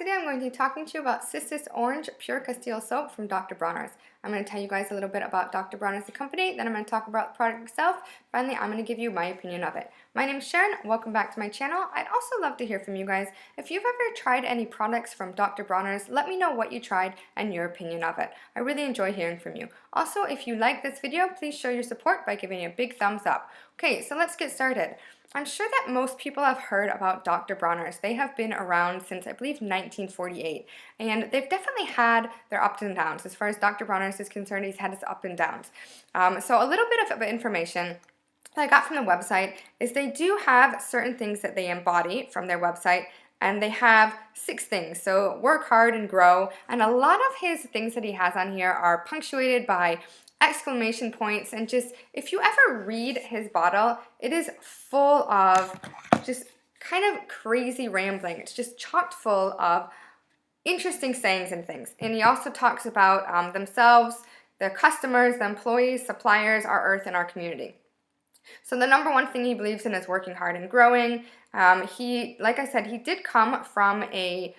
today I'm going to be talking to you about Cistus Orange Pure-Castile soap from Dr. Bronner's. I'm going to tell you guys a little bit about Dr. Bronner's, the company, then I'm going to talk about the product itself. Finally, I'm going to give you my opinion of it. My name is Sharon. Welcome back to my channel. I'd also love to hear from you guys. If you've ever tried any products from Dr. Bronner's, let me know what you tried and your opinion of it. I really enjoy hearing from you. Also, if you like this video, please show your support by giving it a big thumbs up. Okay, so let's get started. I'm sure that most people have heard about Dr. Bronner's. They have been around since, I believe, 1948, and they've definitely had their ups and downs. As far as Dr. Bronner's is concerned, he's had his ups and downs. So a little bit of information that I got from the website is they do have certain things that they embody from their website, and they have 6 things. So work hard and grow, and a lot of his things that he has on here are punctuated by exclamation points, and just if you ever read his bottle, it is full of just kind of crazy rambling. It's just chocked full of interesting sayings and things. And he also talks about themselves, their customers, the employees, suppliers, our earth, and our community. So the number one thing he believes in is working hard and growing. Like I said, he did come from a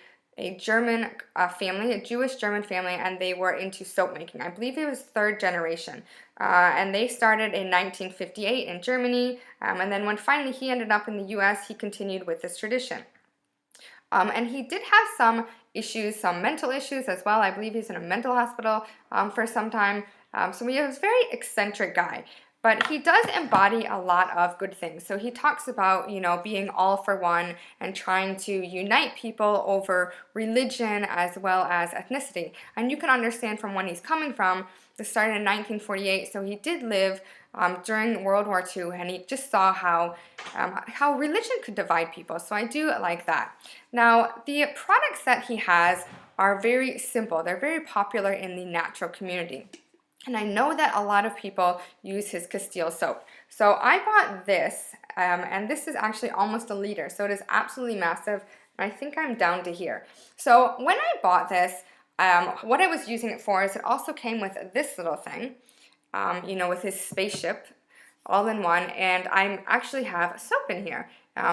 German family, a Jewish German family, and they were into soap making. I believe it was 3rd generation. And they started in 1958 in Germany, and then when finally he ended up in the US, he continued with this tradition. And he did have some issues, some mental issues as well. I believe he's in a mental hospital for some time. So he was a very eccentric guy. But he does embody a lot of good things. So he talks about, being all for one and trying to unite people over religion as well as ethnicity. And you can understand from when he's coming from. This started in 1948, so he did live during World War II, and he just saw how religion could divide people. So I do like that. Now, the products that he has are very simple. They're very popular in the natural community. And I know that a lot of people use his Castile soap. So I bought this, and this is actually almost a liter, so it is absolutely massive. And I think I'm down to here. So when I bought this, what I was using it for is it also came with this little thing, with his spaceship all in one, and I actually have soap in here,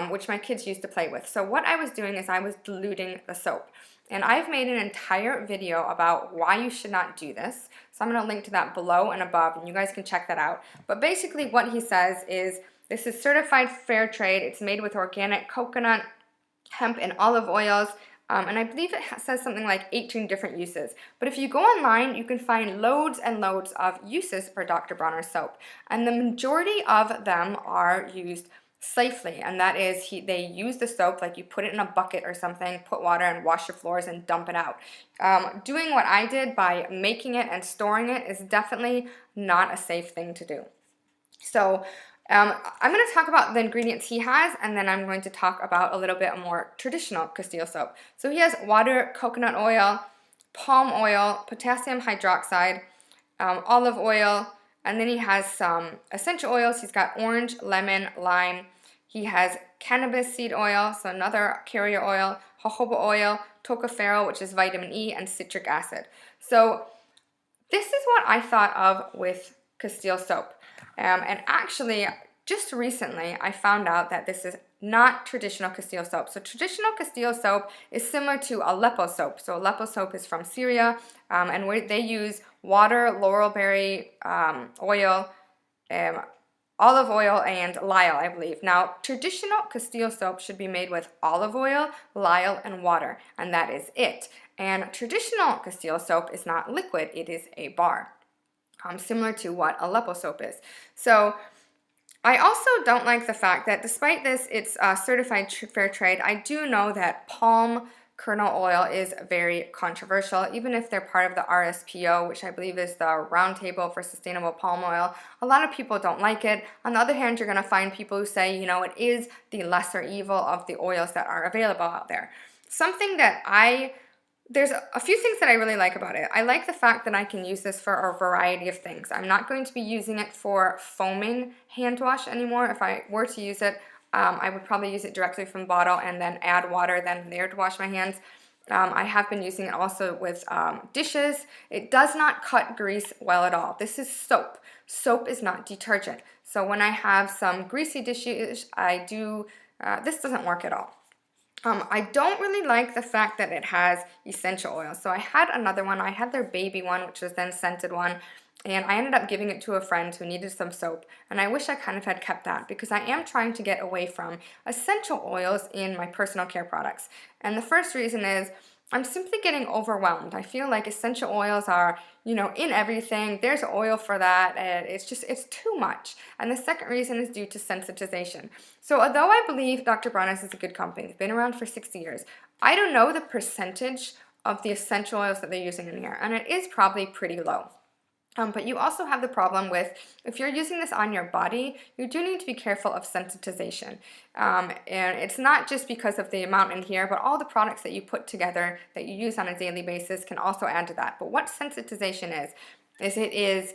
which my kids used to play with. So what I was doing is I was diluting the soap. And I've made an entire video about why you should not do this. So I'm going to link to that below and above, and you guys can check that out. But basically what he says is this is certified fair trade. It's made with organic coconut, hemp, and olive oils. And I believe it says something like 18 different uses. But if you go online, you can find loads and loads of uses for Dr. Bronner's soap. And the majority of them are used safely, and that is they use the soap like you put it in a bucket or something, put water and wash your floors and dump it out. Doing what I did by making it and storing it is definitely not a safe thing to do. So I'm going to talk about the ingredients he has, and then I'm going to talk about a little bit more traditional Castile soap. So he has water, coconut oil, palm oil, potassium hydroxide, olive oil, and then he has some essential oils. He's got orange, lemon, lime. He has cannabis seed oil, so another carrier oil, jojoba oil, tocopherol, which is vitamin E, and citric acid. So this is what I thought of with Castile soap. And actually, just recently, I found out that this is not traditional Castile soap. So traditional Castile soap is similar to Aleppo soap. So Aleppo soap is from Syria, and where they use water, laurel berry oil, olive oil, and lye, I believe. Now, traditional Castile soap should be made with olive oil, lye, and water, and that is it. And traditional Castile soap is not liquid, it is a bar, similar to what Aleppo soap is. So I also don't like the fact that despite this, it's certified fair trade. I do know that palm kernel oil is very controversial, even if they're part of the RSPO, which I believe is the Roundtable for Sustainable Palm Oil. A lot of people don't like it. On the other hand, you're going to find people who say, it is the lesser evil of the oils that are available out there. Something that there's a few things that I really like about it. I like the fact that I can use this for a variety of things. I'm not going to be using it for foaming hand wash anymore. If I were to use it, I would probably use it directly from the bottle and then add water then there to wash my hands. I have been using it also with dishes. It does not cut grease well at all. This is soap. Soap is not detergent. So when I have some greasy dishes, this doesn't work at all. I don't really like the fact that it has essential oils. So I had another one. I had their baby one, which was then scented one. And I ended up giving it to a friend who needed some soap. And I wish I kind of had kept that because I am trying to get away from essential oils in my personal care products. And the first reason is I'm simply getting overwhelmed. I feel like essential oils are, in everything. There's oil for that, and it's too much. And the second reason is due to sensitization. So although I believe Dr. Bronner's is a good company, they've been around for 60 years, I don't know the percentage of the essential oils that they're using in here, and it is probably pretty low. But you also have the problem with, if you're using this on your body, you do need to be careful of sensitization. And it's not just because of the amount in here, but all the products that you put together that you use on a daily basis can also add to that. But what sensitization is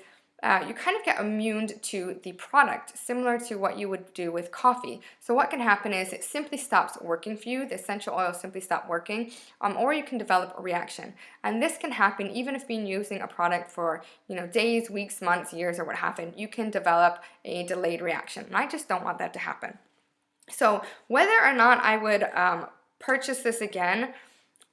you kind of get immune to the product, similar to what you would do with coffee. So what can happen is it simply stops working for you. The essential oils simply stop working, or you can develop a reaction. And this can happen even if you've been using a product for days, weeks, months, years, or what have you. You can develop a delayed reaction. And I just don't want that to happen. So whether or not I would purchase this again,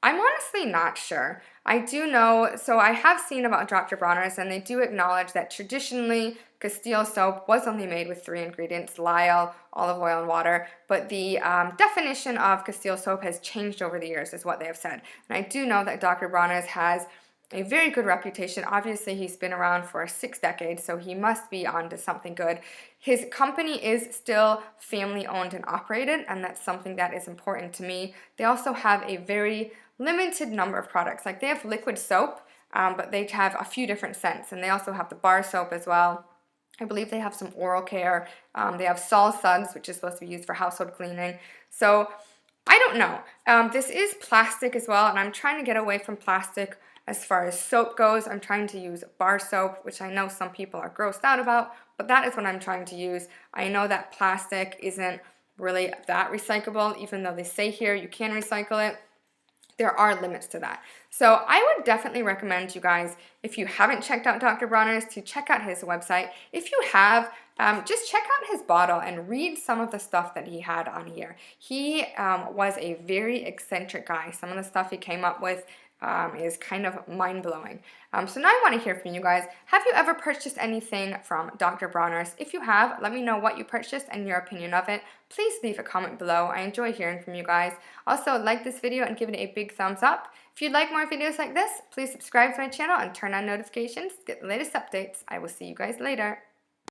I'm honestly not sure. I do know, so I have seen about Dr. Bronner's, and they do acknowledge that traditionally Castile soap was only made with 3 ingredients: lye, olive oil, and water, but the definition of Castile soap has changed over the years, is what they have said. And I do know that Dr. Bronner's has a very good reputation. Obviously, he's been around for 6 decades, so he must be onto something good. His company is still family owned and operated, and that's something that is important to me. They also have a very limited number of products. Like, they have liquid soap, but they have a few different scents, and they also have the bar soap as well. I believe they have some oral care. They have Sol Suds, which is supposed to be used for household cleaning. So I don't know. This is plastic as well, and I'm trying to get away from plastic as far as soap goes. I'm trying to use bar soap, which I know some people are grossed out about, but that is what I'm trying to use. I know that plastic isn't really that recyclable, even though they say here you can recycle it. There are limits to that. So I would definitely recommend you guys, if you haven't checked out Dr. Bronner's, to check out his website. If you have, just check out his bottle and read some of the stuff that he had on here. He was a very eccentric guy. Some of the stuff he came up with is kind of mind-blowing. So now I want to hear from you guys. Have you ever purchased anything from Dr. Bronner's? If you have, let me know what you purchased and your opinion of it. Please leave a comment below. I enjoy hearing from you guys. Also, like this video and give it a big thumbs up. If you'd like more videos like this, please subscribe to my channel and turn on notifications to get the latest updates. I will see you guys later.